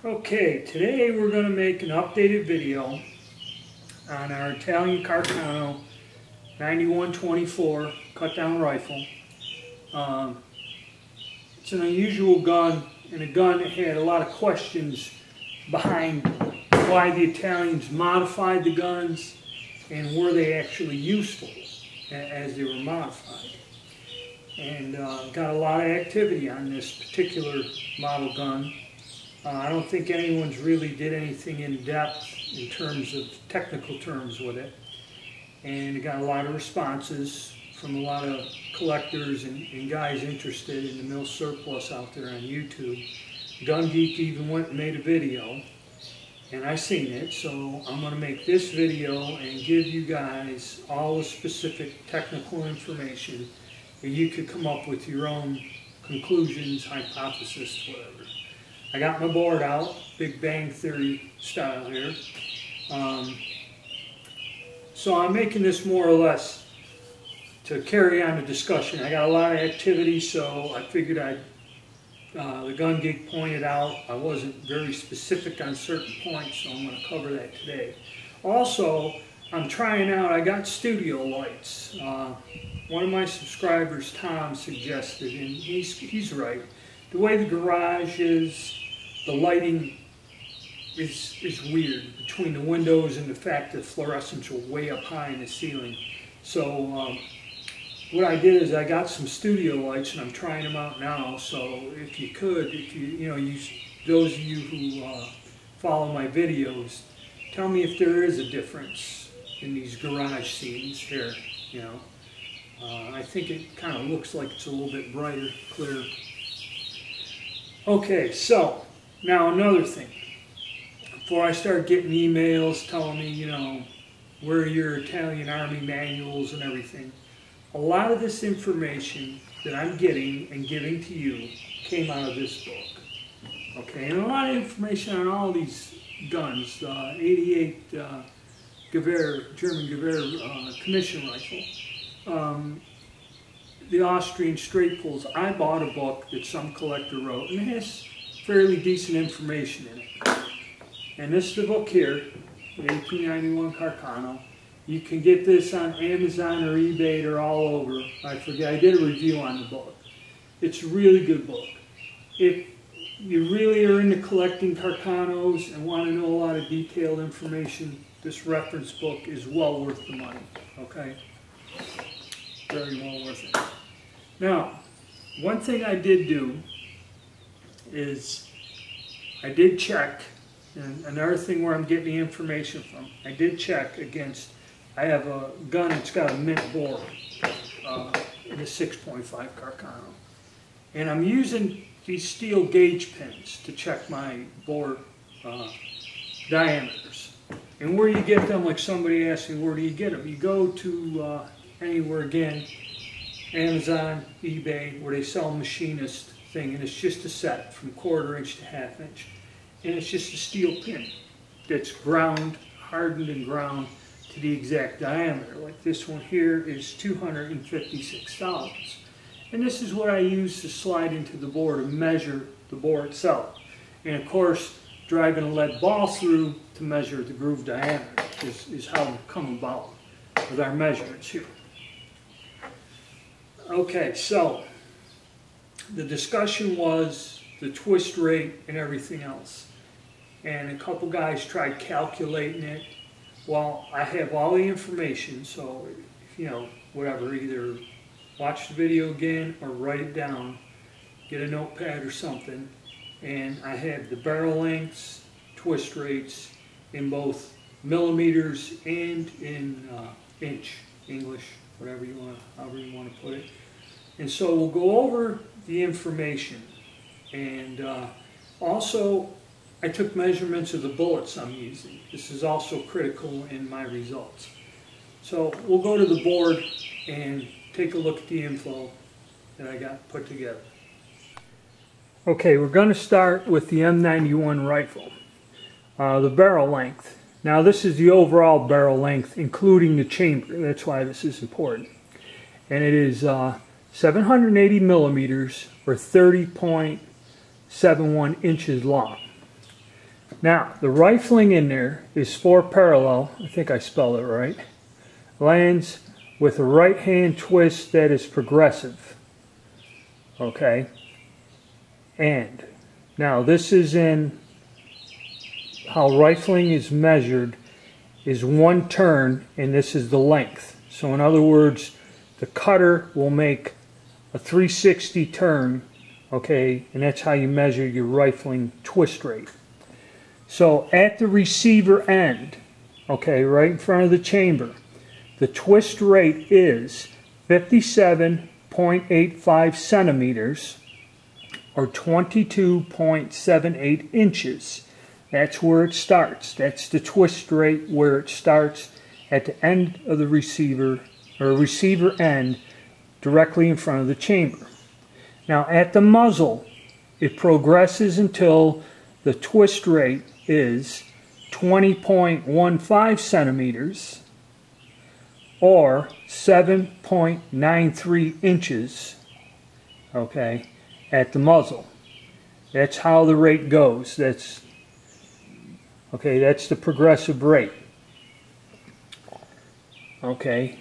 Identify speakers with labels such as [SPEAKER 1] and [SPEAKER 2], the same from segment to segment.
[SPEAKER 1] Okay, today we're going to make an updated video on our Italian Carcano 91-24 cut-down rifle. It's an unusual gun, and a gun that had a lot of questions behind why the Italians modified the guns and were they actually useful as they were modified. And got a lot of activity on this particular model gun. I don't think anyone's really did anything in depth in terms of technical terms with it. And it got a lot of responses from a lot of collectors and guys interested in the mill surplus out there on YouTube. Gun Geek even went and made a video, and I seen it, so I'm going to make this video and give you guys all the specific technical information that you could come up with your own conclusions, hypothesis, whatever. I got my board out, Big Bang Theory style here. So I'm making this more or less to carry on the discussion. I got a lot of activity, so I figured the Gun Geek pointed out I wasn't very specific on certain points, so I'm going to cover that today. Also, I'm trying out, I got studio lights. One of my subscribers, Tom, suggested, and he's right. The way the garage is, the lighting is weird between the windows and the fact that fluorescents are way up high in the ceiling. So what I did is I got some studio lights and I'm trying them out now. So if you could, those of you who follow my videos, tell me if there is a difference in these garage scenes here. I think it kind of looks like it's a little bit brighter, clearer. Okay, so now another thing. Before I start getting emails telling me, where are your Italian Army manuals and everything, a lot of this information that I'm getting and giving to you came out of this book. Okay, and a lot of information on all these guns, 88 German Gewehr commission rifle. The Austrian straight pulls. I bought a book that some collector wrote, and it has fairly decent information in it. And this is the book here, the 1891 Carcano. You can get this on Amazon or eBay or all over. I forget, I did a review on the book. It's a really good book. If you really are into collecting Carcanos and want to know a lot of detailed information, this reference book is well worth the money, okay? Very well worth it. Now, one thing I did do is I did check, and another thing where I'm getting the information from, I did check against, I have a gun that's got a mint bore in a 6.5 Carcano. And I'm using these steel gauge pins to check my bore diameters. And where you get them, like somebody asked me, where do you get them? You go to anywhere, again, Amazon, eBay, where they sell a machinist thing, and it's just a set from 1/4 inch to 1/2 inch. And it's just a steel pin that's ground, hardened and ground to the exact diameter. Like this one here is 256 thousandths. And this is what I use to slide into the bore to measure the bore itself. And of course, driving a lead ball through to measure the groove diameter is how we come about with our measurements here. Okay, so the discussion was the twist rate and everything else. And a couple guys tried calculating it. Well, I have all the information, so, whatever, either watch the video again or write it down, get a notepad or something, and I have the barrel lengths, twist rates in both millimeters and in inch, English, whatever you want, however you want to put it. And so we'll go over the information, and also I took measurements of the bullets I'm using. This is also critical in my results. So we'll go to the board and take a look at the info that I got put together. Okay, we're going to start with the M91 rifle. The barrel length. Now this is the overall barrel length including the chamber. That's why this is important. And it is 780 millimeters or 30.71 inches long. Now, the rifling in there is 4 parallel, I think I spelled it right, lands with a right hand twist that is progressive. Okay? And now this is in how rifling is measured is 1 turn, and this is the length. So in other words, the cutter will make a 360 turn, okay, and that's how you measure your rifling twist rate. So at the receiver end, okay, right in front of the chamber, the twist rate is 57.85 centimeters or 22.78 inches. That's where it starts. That's the twist rate where it starts at the end of the receiver, or receiver end, directly in front of the chamber. Now at the muzzle, it progresses until the twist rate is 20.15 centimeters or 7.93 inches, okay, at the muzzle. That's how the rate goes. That's the progressive rate. Okay,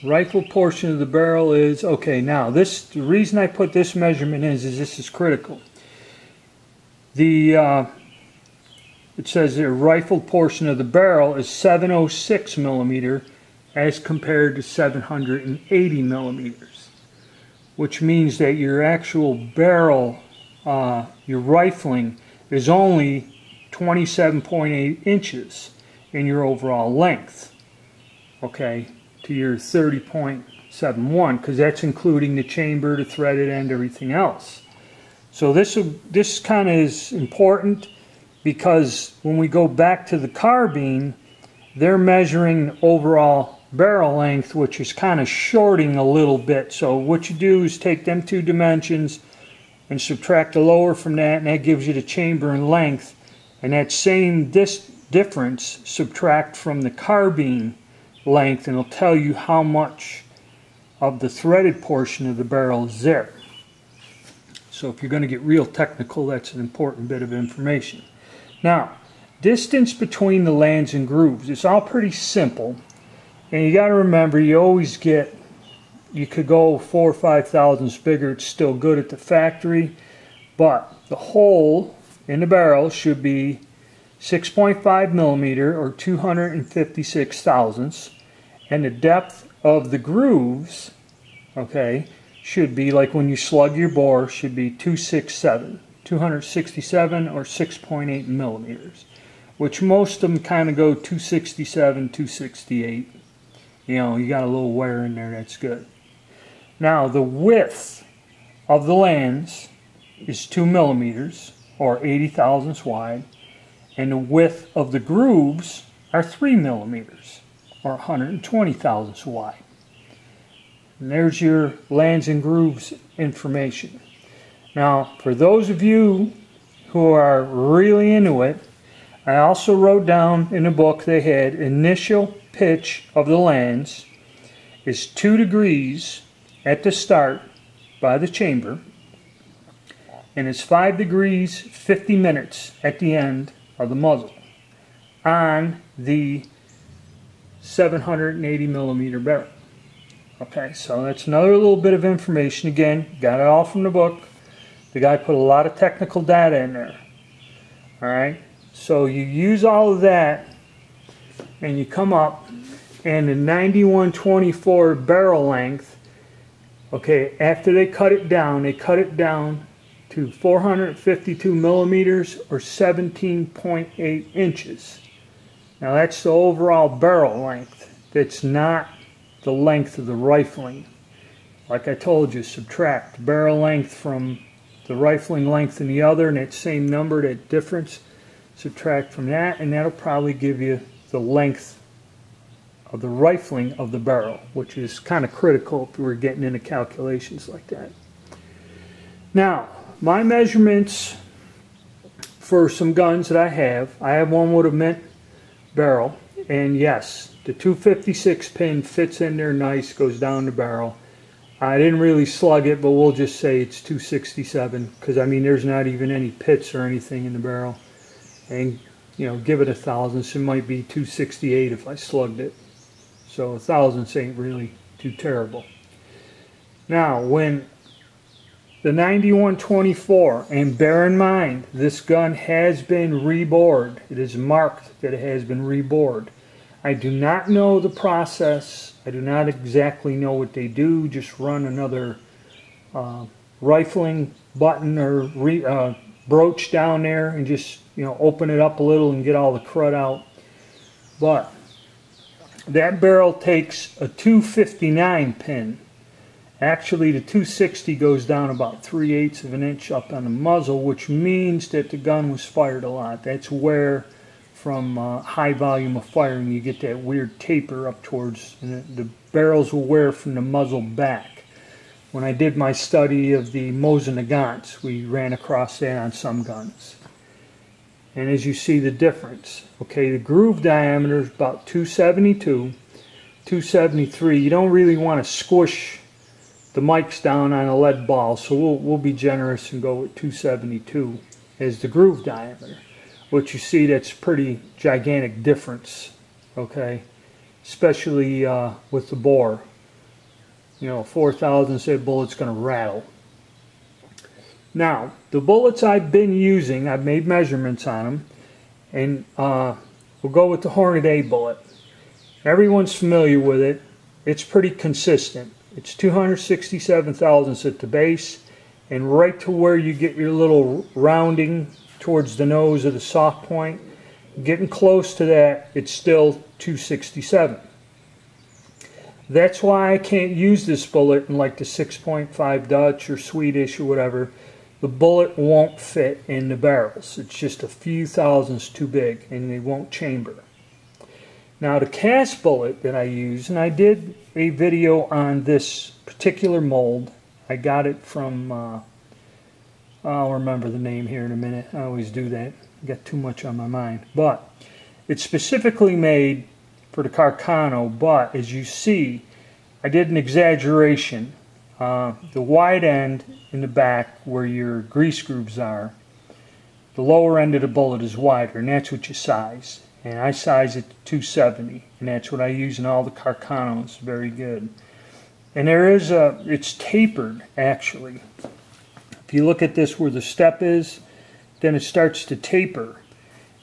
[SPEAKER 1] rifle portion of the barrel is, okay, now this, the reason I put this measurement is this is critical. The it says the rifle portion of the barrel is 706 millimeter as compared to 780 millimeters, which means that your actual barrel, your rifling, is only 27.8 inches in your overall length, okay, to your 30.71, because that's including the chamber, the threaded end, everything else. So this kind of is important, because when we go back to the carbine, they're measuring the overall barrel length, which is kind of shorting a little bit. So what you do is take them 2 dimensions and subtract the lower from that, and that gives you the chamber and length. And that same difference subtract from the carbine length, and it'll tell you how much of the threaded portion of the barrel is there. So if you're going to get real technical, that's an important bit of information. Now, distance between the lands and grooves, it's all pretty simple. And you got to remember, you always get, you could go 4,000 or 5 thousandths bigger, it's still good at the factory. But the hole in the barrel should be 6.5 millimeter or 256 thousandths, and the depth of the grooves, okay, should be, like when you slug your bore, should be 267 or 6.8 millimeters, which most of them kind of go 267, 268. You know, you got a little wear in there, that's good. Now the width of the lands is 2 millimeters or 80 thousandths wide, and the width of the grooves are 3 millimeters or 120 thousandths wide. And there's your lands and grooves information. Now, for those of you who are really into it, I also wrote down in the book they had initial pitch of the lands is 2 degrees at the start by the chamber, and it's 5 degrees 50 minutes at the end of the muzzle on the 780 millimeter barrel. Okay, so that's another little bit of information. Again, got it all from the book. The guy put a lot of technical data in there. Alright, so you use all of that and you come up, and the 9124 barrel length, okay, after they cut it down to 452 millimeters or 17.8 inches. Now that's the overall barrel length. That's not the length of the rifling. Like I told you, subtract barrel length from the rifling length in the other, and that same number, that difference, subtract from that, and that'll probably give you the length of the rifling of the barrel, which is kind of critical if we're getting into calculations like that. Now, my measurements for some guns that I have one with a mint barrel, and yes, the 256 pin fits in there nice, goes down the barrel. I didn't really slug it, but we'll just say it's 267, because I mean there's not even any pits or anything in the barrel. and give it 1,000. So it might be 268 if I slugged it. So 1,000 ain't really too terrible. Now, when the 91-24, and bear in mind, this gun has been rebored. It is marked that it has been rebored. I do not know the process. I do not exactly know what they do. Just run another rifling button or broach down there and just open it up a little and get all the crud out. But that barrel takes a 259 pin. Actually, the 260 goes down about 3/8 of an inch up on the muzzle, which means that the gun was fired a lot. That's where, from high volume of firing, you get that weird taper up towards, and the barrels will wear from the muzzle back. When I did my study of the Mosin Nagants, we ran across that on some guns. And as you see the difference, okay, the groove diameter is about 272, 273. You don't really want to squish the mic's down on a lead ball, so we'll be generous and go with 272 as the groove diameter. What you see, that's pretty gigantic difference, okay, especially with the bore. 4,000 said bullet's going to rattle. Now, the bullets I've been using, I've made measurements on them, and we'll go with the Hornet A bullet. Everyone's familiar with it. It's pretty consistent. It's 267 thousandths at the base, and right to where you get your little rounding towards the nose of the soft point, getting close to that, it's still 267. That's why I can't use this bullet in like the 6.5 Dutch or Swedish or whatever. The bullet won't fit in the barrels. It's just a few thousandths too big, and they won't chamber. Now, the cast bullet that I use, and I did a video on this particular mold. I got it from, I'll remember the name here in a minute. I always do that. I got too much on my mind. But it's specifically made for the Carcano, but as you see, I did an exaggeration. The wide end in the back where your grease grooves are, the lower end of the bullet is wider, and that's what you size. And I size it to 270, and that's what I use in all the Carcanos. Very good. And there is it's tapered actually. If you look at this where the step is, then it starts to taper,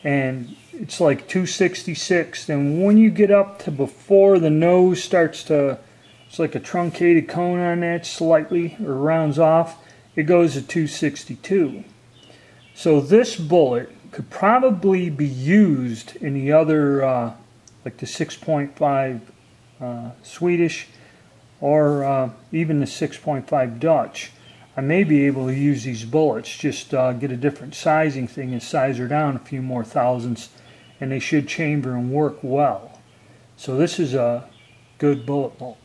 [SPEAKER 1] and it's like 266. Then when you get up to before the nose starts to, it's like a truncated cone on that slightly, or rounds off, it goes to 262. So this bullet could probably be used in the other, like the 6.5 Swedish, or even the 6.5 Dutch. I may be able to use these bullets, just get a different sizing thing and size her down a few more thousandths, and they should chamber and work well. So this is a good bullet mold.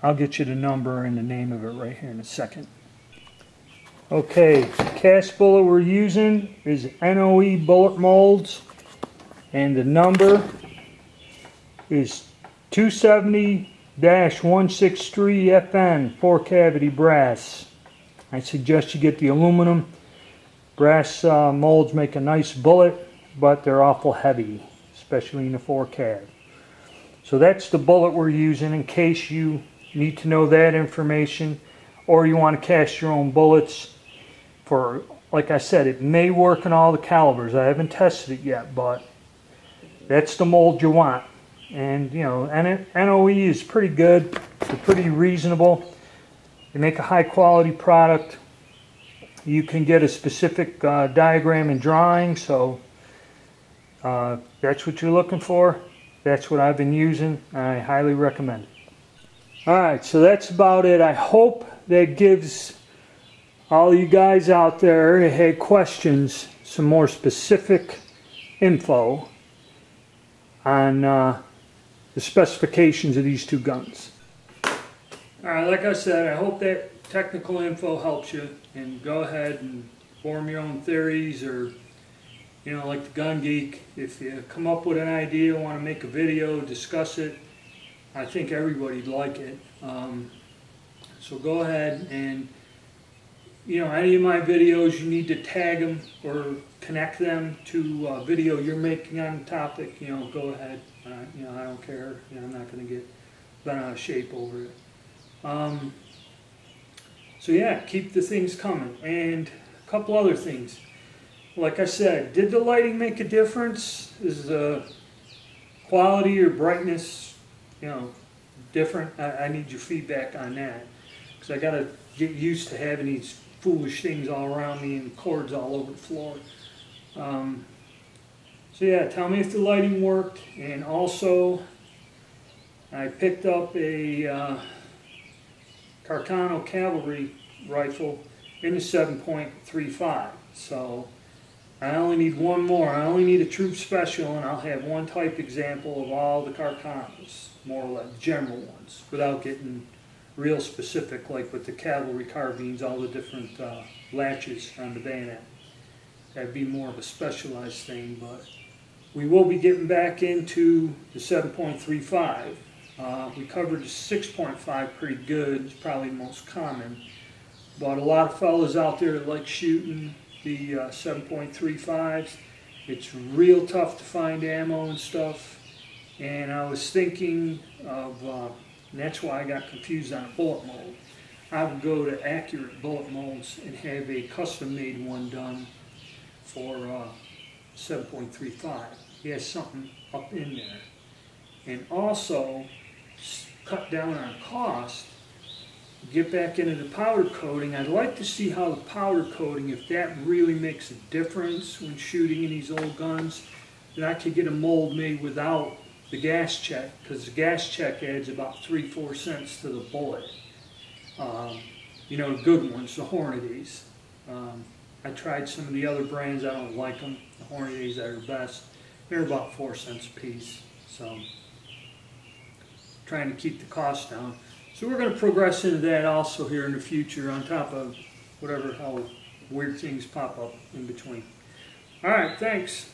[SPEAKER 1] I'll get you the number and the name of it right here in a second. Okay, the cast bullet we're using is NOE bullet molds, and the number is 270-163FN 4 cavity brass. I suggest you get the aluminum. Brass molds make a nice bullet, but they're awful heavy, especially in the 4 cav. So that's the bullet we're using in case you need to know that information, or you want to cast your own bullets. For, like I said, it may work in all the calibers. I haven't tested it yet, but that's the mold you want. And NOE is pretty good. They're pretty reasonable. They make a high quality product. You can get a specific diagram and drawing, so that's what you're looking for. That's what I've been using. I highly recommend it. Alright, so that's about it. I hope that gives all you guys out there who had questions some more specific info on the specifications of these two guns. Alright, like I said, I hope that technical info helps you, and go ahead and form your own theories, or like the Gun Geek, if you come up with an idea, want to make a video, discuss it, I think everybody'd like it. So go ahead and you know, any of my videos, you need to tag them or connect them to a video you're making on the topic, you know, go ahead. You know, I don't care. You know, I'm not going to get bent out of shape over it. So yeah, keep the things coming. And a couple other things. Like I said, did the lighting make a difference? Is the quality or brightness, you know, different? I need your feedback on that. Because I got to get used to having these foolish things all around me and cords all over the floor. So yeah, tell me if the lighting worked. And also, I picked up a Carcano cavalry rifle in the 7.35. So I only need one more. I only need a troop special, and I'll have one type example of all the Carcanos, more or less general ones, without getting real specific, like with the cavalry carbines, all the different latches on the bayonet. That'd be more of a specialized thing, but we will be getting back into the 7.35. We covered the 6.5 pretty good. It's probably the most common. But a lot of fellas out there that like shooting the 7.35s. It's real tough to find ammo and stuff. And I was thinking of, and that's why I got confused on a bullet mold. I would go to Accurate Bullet Molds and have a custom-made one done for 7.35. He has something up in there. And also, cut down on cost, get back into the powder coating. I'd like to see how the powder coating, if that really makes a difference when shooting in these old guns, then I could get a mold made without the gas check, because the gas check adds about 3-4 cents to the bullet. You know, good ones, the Hornadies. I tried some of the other brands, I don't like them. The Hornadies are the best. They're about 4 cents a piece. So, trying to keep the cost down. So we're going to progress into that also here in the future, on top of whatever, how weird things pop up in between. All right, thanks.